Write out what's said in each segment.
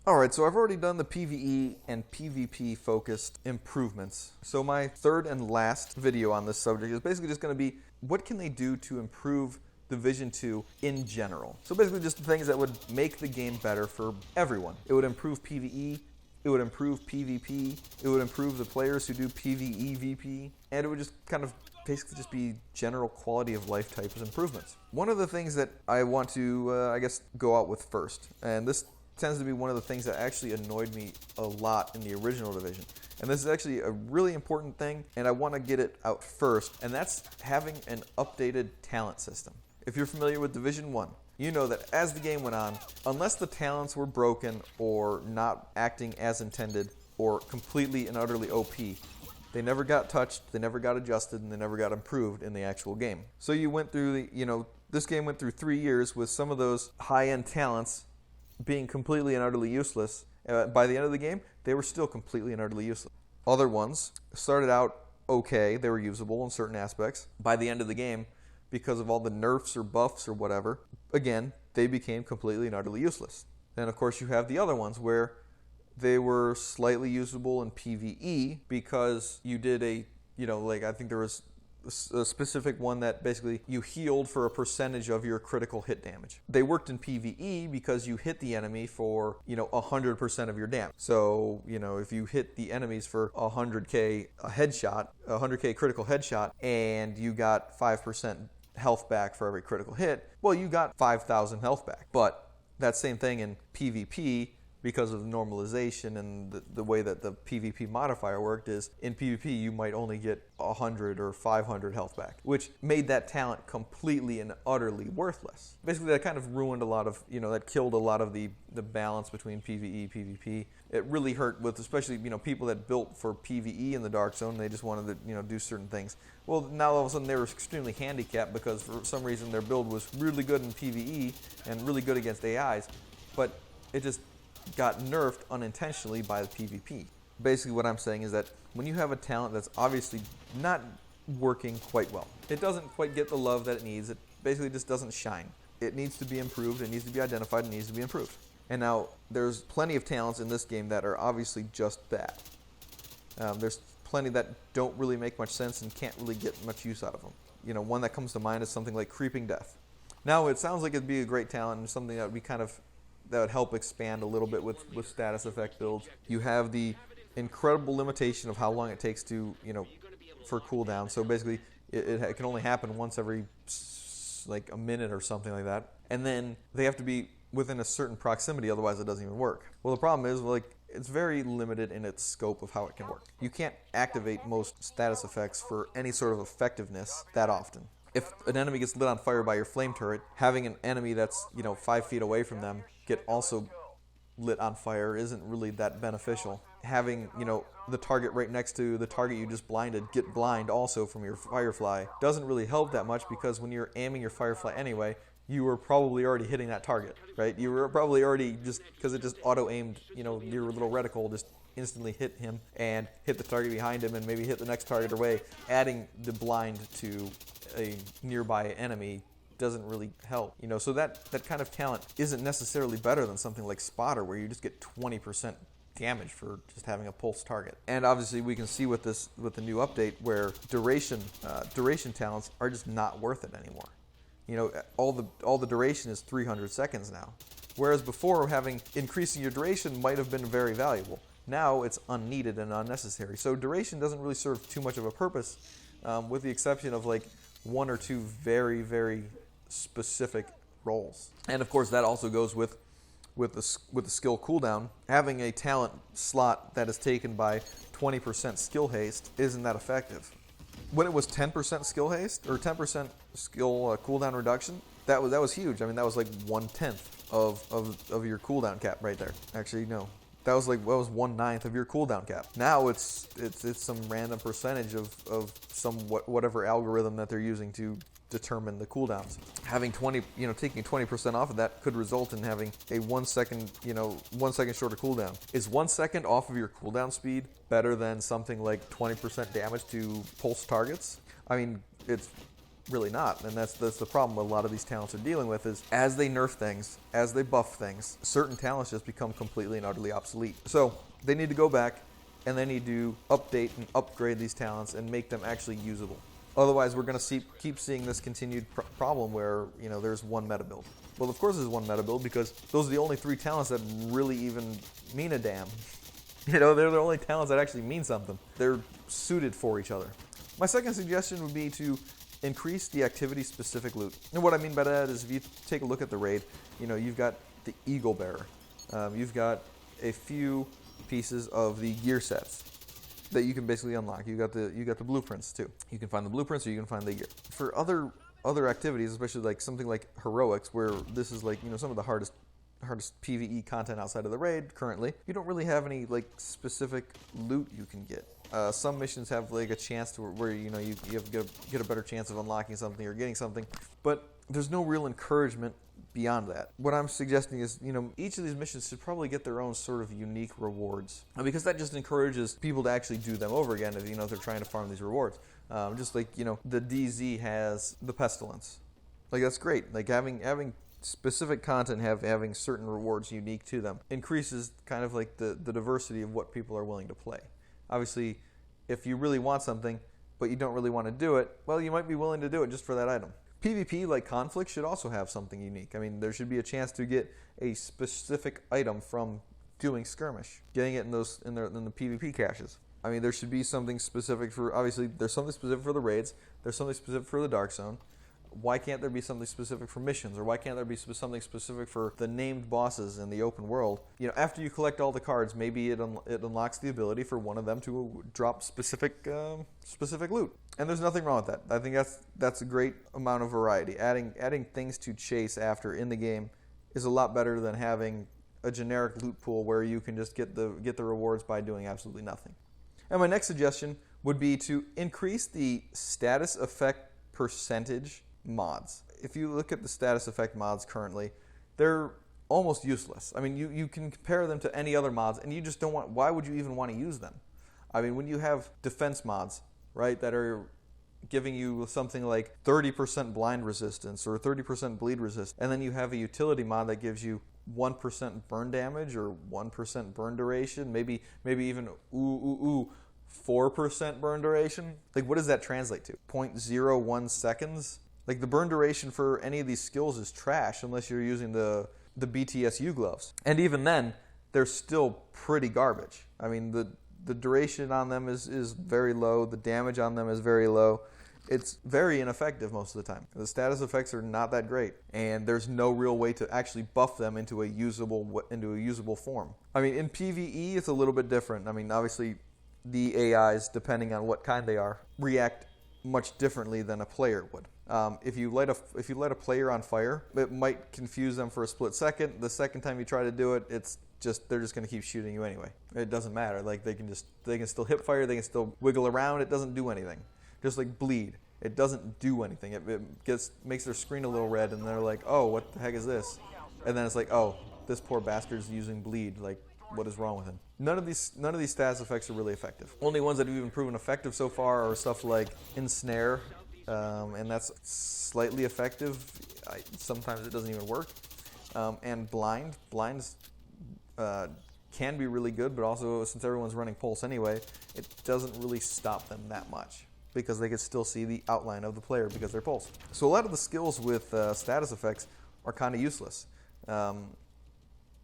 Alright, so I've already done the PvE and PvP focused improvements. So my third and last video on this subject is basically just going to be what can they do to improve Division 2 in general. So basically just the things that would make the game better for everyone. It would improve PvE, it would improve PvP, it would improve the players who do PvE VP, and it would just kind of basically just be general quality of life types improvements. One of the things that I want to, I guess, go out with first, and this tends to be one of the things that actually annoyed me a lot in the original Division. And this is actually a really important thing, and I want to get it out first, and that's having an updated talent system. If you're familiar with Division 1, you know that as the game went on, unless the talents were broken or not acting as intended or completely and utterly OP, they never got touched, they never got adjusted, and they never got improved in the actual game. So you went through this game went through 3 years with some of those high-end talents being completely and utterly useless. By the end of the game, they were still completely and utterly useless. Other ones started out okay, they were usable in certain aspects. By the end of the game, because of all the nerfs or buffs or whatever, again, they became completely and utterly useless. Then of course you have the other ones where they were slightly usable in PvE because you did I think there was a specific one that basically you healed for a percentage of your critical hit damage. They worked in PvE because you hit the enemy for 100% of your damage. So if you hit the enemies for 100k a headshot, 100k critical headshot, and you got 5% health back for every critical hit, well, you got 5,000 health back. But that same thing in PvP, because of normalization and the way that the PvP modifier worked, is in PvP you might only get 100 or 500 health back, which made that talent completely and utterly worthless. Basically that kind of ruined a lot of, that killed a lot of the balance between PvE, PvP. It really hurt with especially, people that built for PvE in the Dark Zone, they just wanted to, do certain things. Well, now all of a sudden they were extremely handicapped because for some reason their build was really good in PvE and really good against AIs, but it just got nerfed unintentionally by the PvP. Basically what I'm saying is that when you have a talent that's obviously not working quite well, it doesn't quite get the love that it needs, it basically just doesn't shine. It needs to be improved, it needs to be identified, it needs to be improved. And now there's plenty of talents in this game that are obviously just that. There's plenty that don't really make much sense and can't really get much use out of them. One that comes to mind is something like Creeping Death. Now it sounds like it'd be a great talent and something that would be that would help expand a little bit with status effect builds. You have the incredible limitation of how long it takes to, for cooldown. So basically, it can only happen once every, like, a minute or something like that. And then they have to be within a certain proximity, otherwise it doesn't even work. Well, the problem is, it's very limited in its scope of how it can work. You can't activate most status effects for any sort of effectiveness that often. If an enemy gets lit on fire by your flame turret, having an enemy that's, 5 feet away from them get also lit on fire isn't really that beneficial. Having, the target right next to the target you just blinded get blind also from your Firefly doesn't really help that much, because when you're aiming your Firefly anyway, you were probably already hitting that target, right? You were probably already, just because it just auto-aimed, your little reticle just instantly hit him and hit the target behind him and maybe hit the next target away. Adding the blind to a nearby enemy doesn't really help. So that kind of talent isn't necessarily better than something like Spotter, where you just get 20% damage for just having a pulse target. And obviously we can see with the new update where duration talents are just not worth it anymore. All the duration is 300 seconds now. Whereas before, increasing your duration might have been very valuable. Now it's unneeded and unnecessary. So duration doesn't really serve too much of a purpose, with the exception of like 1 or 2 very, very specific roles. And of course that also goes with the skill cooldown. Having a talent slot that is taken by 20% skill haste isn't that effective. When it was 10% skill haste or 10% skill cooldown reduction, that was huge. I mean, that was like 1/10 of your cooldown cap right there. Actually, no. That was 1/9 of your cooldown cap. Now it's some random percentage of some whatever algorithm that they're using to determine the cooldowns. Having taking 20% off of that could result in having a 1 second, 1 second shorter cooldown. Is 1 second off of your cooldown speed better than something like 20% damage to pulse targets? I mean, it's really not. And that's the problem a lot of these talents are dealing with is as they nerf things, as they buff things, certain talents just become completely and utterly obsolete. So they need to go back and they need to update and upgrade these talents and make them actually usable. Otherwise, we're going to keep seeing this continued problem where, you know, there's one meta build. Well, of course there's one meta build because those are the only 3 talents that really even mean a damn. You know, they're the only talents that actually mean something. They're suited for each other. My second suggestion would be to increase the activity-specific loot. And what I mean by that is if you take a look at the raid, you know, you've got the Eagle Bearer. You've got a few pieces of the gear sets that you can basically unlock. You got the blueprints too. You can find the blueprints or you can find the gear. For other activities, especially like something like heroics, where this is like, you know, some of the hardest PVE content outside of the raid currently, you don't really have any like specific loot you can get. Some missions have like a chance to where you know you get a better chance of unlocking something or getting something, but there's no real encouragement beyond that. What I'm suggesting is, you know, each of these missions should probably get their own sort of unique rewards, because that just encourages people to actually do them over again if, you know, they're trying to farm these rewards. Just like, you know, the DZ has the Pestilence. Like, that's great. Like, having specific content having certain rewards unique to them increases kind of like the diversity of what people are willing to play. Obviously, if you really want something, but you don't really want to do it, well, you might be willing to do it just for that item. PvP, like conflict, should also have something unique. I mean, there should be a chance to get a specific item from doing skirmish, getting it in the PvP caches. I mean, there should be something specific for, obviously, there's something specific for the raids, there's something specific for the Dark Zone. Why can't there be something specific for missions, or why can't there be something specific for the named bosses in the open world? You know, after you collect all the cards, maybe it unlocks the ability for one of them to drop specific loot. And there's nothing wrong with that. I think that's a great amount of variety. Adding things to chase after in the game is a lot better than having a generic loot pool where you can just get the rewards by doing absolutely nothing. And my next suggestion would be to increase the status effect percentage mods. If you look at the status effect mods currently, they're almost useless. I mean, you can compare them to any other mods, and you just don't want. Why would you even want to use them? I mean, when you have defense mods, right, that are giving you something like 30% blind resistance or 30% bleed resist, and then you have a utility mod that gives you 1% burn damage or 1% burn duration, maybe even 4% burn duration. Like, what does that translate to? 0.01 seconds? Like, the burn duration for any of these skills is trash unless you're using the BTSU gloves. And even then, they're still pretty garbage. I mean, the duration on them is very low. The damage on them is very low. It's very ineffective most of the time. The status effects are not that great, and there's no real way to actually buff them into a usable form. I mean, in PvE, it's a little bit different. I mean, obviously, the AIs, depending on what kind they are, react much differently than a player would. If you light a player on fire, it might confuse them for a split second. The second time you try to do it, they're just going to keep shooting you anyway. It doesn't matter. Like, they can still hip fire, they can still wiggle around. It doesn't do anything. Just like bleed, it doesn't do anything. It makes their screen a little red, and they're like, oh, what the heck is this? And then it's like, oh, this poor bastard's using bleed. Like, what is wrong with him? None of these status effects are really effective. Only ones that have even proven effective so far are stuff like Ensnare, and that's slightly effective. Sometimes it doesn't even work. And Blind. Blinds can be really good, but also, since everyone's running Pulse anyway, it doesn't really stop them that much, because they can still see the outline of the player because they're pulsed. So a lot of the skills with status effects are kind of useless.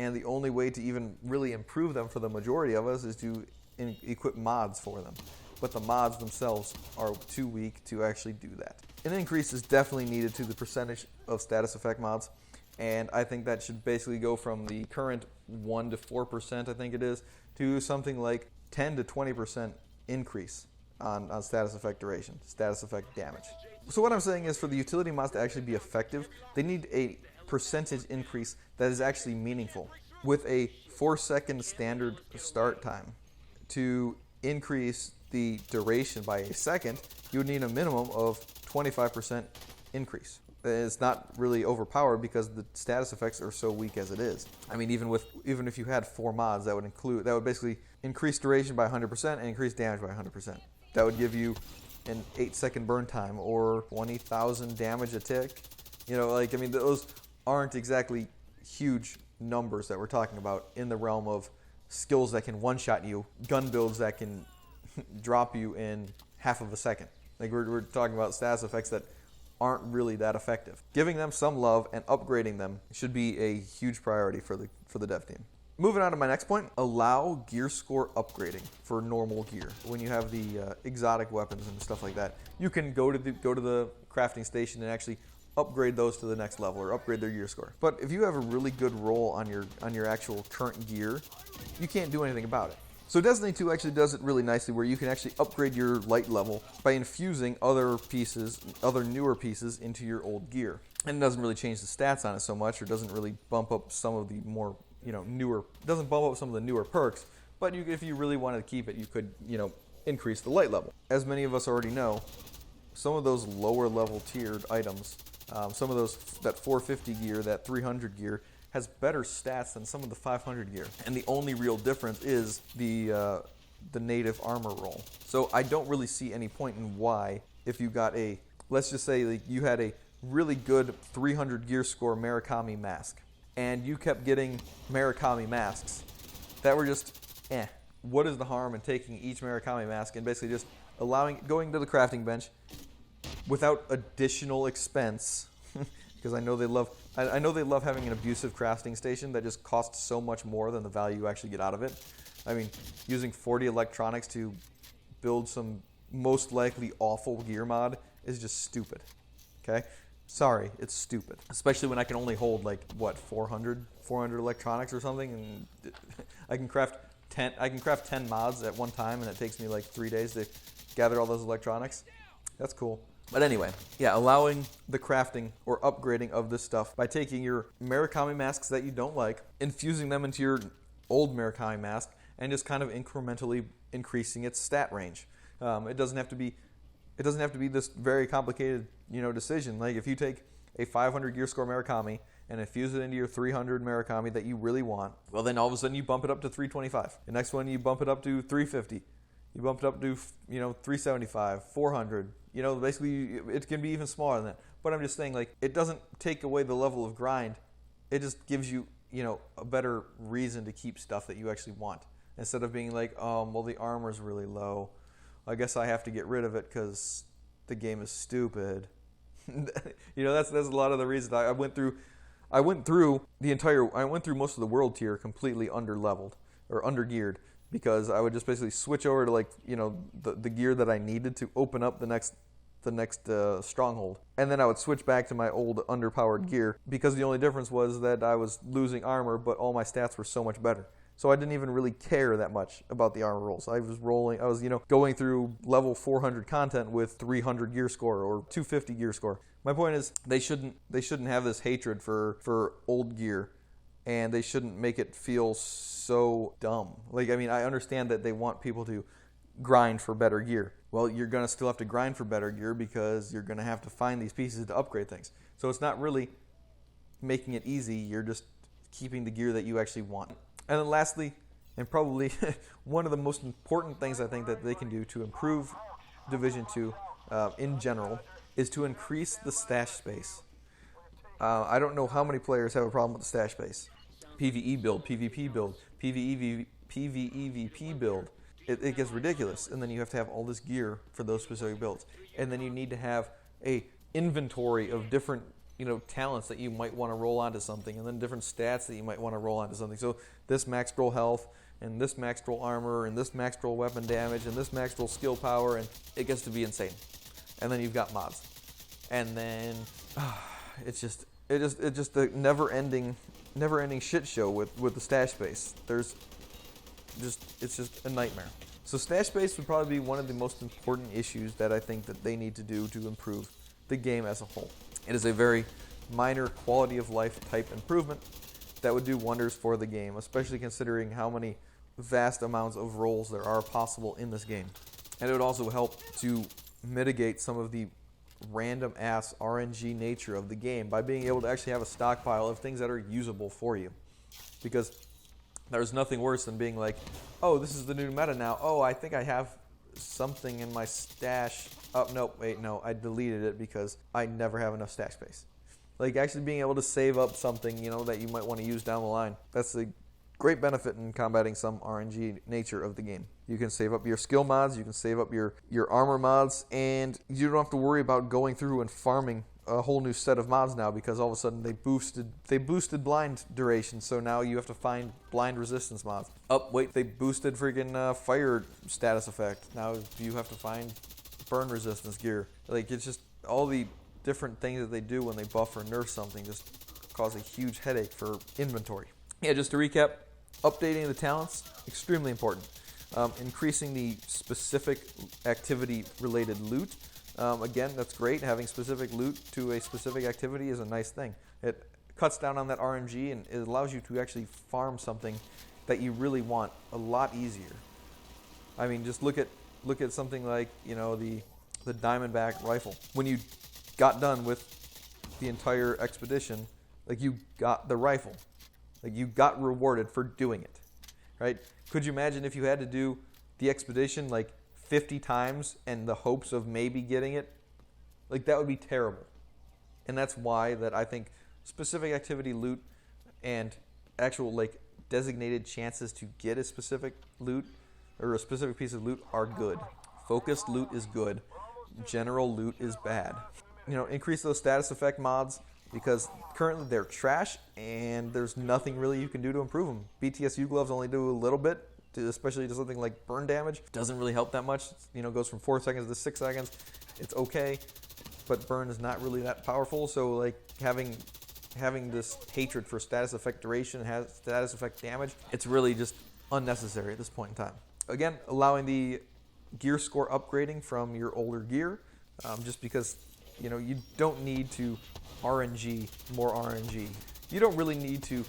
And the only way to even really improve them for the majority of us is to equip mods for them. But the mods themselves are too weak to actually do that. An increase is definitely needed to the percentage of status effect mods, and I think that should basically go from the current 1 to 4%, I think it is, to something like 10 to 20% increase on status effect duration, status effect damage. So what I'm saying is, for the utility mods to actually be effective, they need a percentage increase that is actually meaningful. With a 4-second standard start time, to increase the duration by a second, you would need a minimum of 25% increase. It's not really overpowered because the status effects are so weak as it is. I mean, even if you had 4 mods, that would basically increase duration by 100% and increase damage by 100%. That would give you an 8-second burn time or 20,000 damage a tick. You know, like, I mean, those aren't exactly huge numbers that we're talking about in the realm of skills that can one-shot you, gun builds that can drop you in half of a second. Like, we're talking about status effects that aren't really that effective. Giving them some love and upgrading them should be a huge priority for the dev team. Moving on to my next point, allow gear score upgrading for normal gear. When you have the exotic weapons and stuff like that, you can go to the crafting station and actually upgrade those to the next level or upgrade their gear score. But if you have a really good roll on your actual current gear, you can't do anything about it. So Destiny 2 actually does it really nicely where you can actually upgrade your light level by infusing other newer pieces into your old gear. And it doesn't really change the stats on it so much, or doesn't really bump up some of the more, doesn't bump up some of the newer perks, but if you really wanted to keep it, you could, increase the light level. As many of us already know, some of those lower level tiered items, some of that 450 gear, that 300 gear, has better stats than some of the 500 gear. And the only real difference is the native armor roll. So I don't really see any point in why, if you got let's just say like you had a really good 300 gear score Murakami mask, and you kept getting Murakami masks that were just what is the harm in taking each Murakami mask and basically just going to the crafting bench without additional expense, because I know they love having an abusive crafting station that just costs so much more than the value you actually get out of it. I mean, using 40 electronics to build some most likely awful gear mod is just stupid. Okay? Sorry, it's stupid. Especially when I can only hold 400 electronics or something, and I can craft 10 mods at one time, and it takes me 3 days to gather all those electronics. That's cool. But anyway, yeah, allowing the crafting or upgrading of this stuff by taking your Murakami masks that you don't like, infusing them into your old Murakami mask, and just kind of incrementally increasing its stat range. It doesn't have to be this very complicated, decision. Like if you take a 500 gear score Murakami and infuse it into your 300 Murakami that you really want, well then all of a sudden you bump it up to 325. The next one you bump it up to 350. You bump it up to 375, 400. Basically it can be even smaller than that. But I'm just saying, it doesn't take away the level of grind. It just gives you, a better reason to keep stuff that you actually want. Instead of being well, the armor's really low. I guess I have to get rid of it because the game is stupid. That's a lot of the reason I went through most of the world tier completely under-leveled or under-geared, because I would just basically switch over to the gear that I needed to open up the next stronghold, and then I would switch back to my old underpowered gear, because the only difference was that I was losing armor, but all my stats were so much better. So I didn't even really care that much about the armor rolls. I was going through level 400 content with 300 gear score or 250 gear score. My point is they shouldn't have this hatred for old gear, and they shouldn't make it feel so dumb. I understand that they want people to grind for better gear. Well, you're going to still have to grind for better gear because you're going to have to find these pieces to upgrade things. So it's not really making it easy. You're just keeping the gear that you actually want. And then lastly, and probably one of the most important things I think that they can do to improve Division 2 in general is to increase the stash space. I don't know how many players have a problem with the stash space. PvE build, PvP build, PvEVP build. It gets ridiculous. And then you have to have all this gear for those specific builds. And then you need to have a inventory of different talents that you might want to roll onto something, and then different stats that you might want to roll onto something. So this max roll health, and this max roll armor, and this max roll weapon damage, and this max roll skill power, and it gets to be insane. And then you've got mods. And then it's just a never-ending shit show with the stash space. It's just a nightmare. So stash space would probably be one of the most important issues that I think that they need to do to improve the game as a whole. It is a very minor quality of life type improvement that would do wonders for the game, especially considering how many vast amounts of rolls there are possible in this game. And it would also help to mitigate some of the random ass RNG nature of the game by being able to actually have a stockpile of things that are usable for you. Because there's nothing worse than being oh, this is the new meta now. Oh, I think I have something in my stash. Oh, no, wait, no, I deleted it because I never have enough stash space. Like actually being able to save up something, you know, that you might want to use down the line. That's a great benefit in combating some RNG nature of the game. You can save up your skill mods, you can save up your armor mods, and you don't have to worry about going through and farming a whole new set of mods now, because all of a sudden they boosted blind duration, so now you have to find blind resistance mods. Oh wait, they boosted freaking fire status effect. Now you have to find burn resistance gear. Like, it's just all the different things that they do when they buff or nerf something just cause a huge headache for inventory. Yeah, just to recap, updating the talents, extremely important. Increasing the specific activity related loot. Again, that's great. Having specific loot to a specific activity is a nice thing. It cuts down on that RNG, and it allows you to actually farm something that you really want a lot easier. I mean, just look at something like, you know, the Diamondback rifle. When you got done with the entire expedition, like, you got the rifle. Like, you got rewarded for doing it, right? Could you imagine if you had to do the expedition like 50 times and the hopes of maybe getting it? Like, that would be terrible. And that's why that I think specific activity loot and actual like designated chances to get a specific loot or a specific piece of loot are good. Focused loot is good. General loot is bad. You know, increase those status effect mods, because currently they're trash and there's nothing really you can do to improve them. BTSU gloves only do a little bit, especially to something like burn damage. Doesn't really help that much. You know, goes from 4 seconds to 6 seconds. It's okay, but burn is not really that powerful. So like having this hatred for status effect duration, has status effect damage, it's really just unnecessary at this point in time. Again, allowing the gear score upgrading from your older gear, just because, you know, you don't need to RNG more RNG. You don't really need to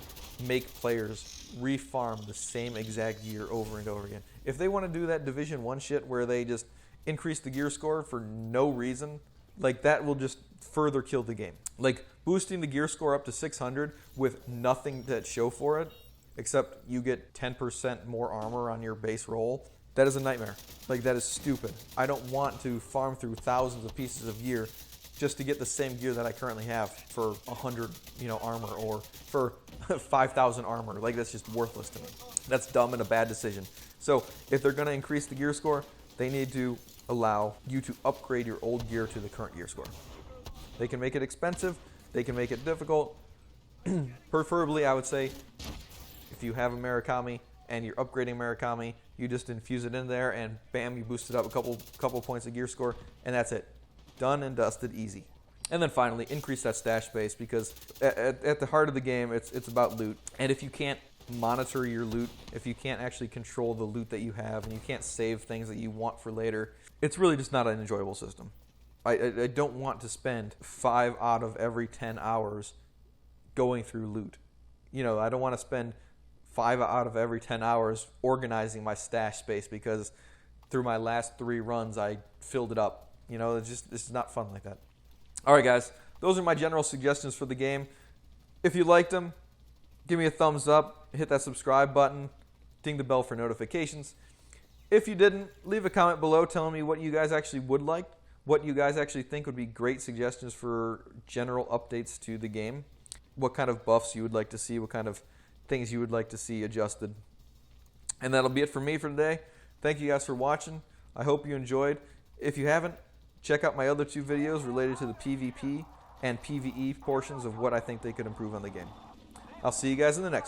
make players refarm the same exact gear over and over again. If they want to do that Division 1 shit where they just increase the gear score for no reason, like, that will just further kill the game. Like, boosting the gear score up to 600 with nothing to show for it, except you get 10% more armor on your base roll, that is a nightmare. Like, that is stupid. I don't want to farm through thousands of pieces of gear just to get the same gear that I currently have for 100, you know, armor, or for 5,000 armor. Like, that's just worthless to me. That's dumb and a bad decision. So if they're going to increase the gear score, they need to allow you to upgrade your old gear to the current gear score. They can make it expensive. They can make it difficult. Preferably, I would say, if you have a Murakami and you're upgrading Murakami, you just infuse it in there and bam, you boost it up a couple points of gear score, and that's it. Done and dusted, easy. And then finally, increase that stash base, because at the heart of the game, it's about loot. And if you can't monitor your loot, if you can't actually control the loot that you have, and you can't save things that you want for later, it's really just not an enjoyable system. I don't want to spend 5 out of every 10 hours going through loot. You know, I don't want to spend 5 out of every 10 hours organizing my stash space because through my last 3 runs I filled it up. You know, it's not fun like that. All right, guys, those are my general suggestions for the game. If you liked them, give me a thumbs up, hit that subscribe button, ding the bell for notifications. If you didn't, leave a comment below telling me what you guys actually would like, what you guys actually think would be great suggestions for general updates to the game, what kind of buffs you would like to see, what kind of things you would like to see adjusted. And that'll be it for me for today. Thank you guys for watching. I hope you enjoyed. If you haven't, check out my other 2 videos related to the PvP and PvE portions of what I think they could improve on the game. I'll see you guys in the next one.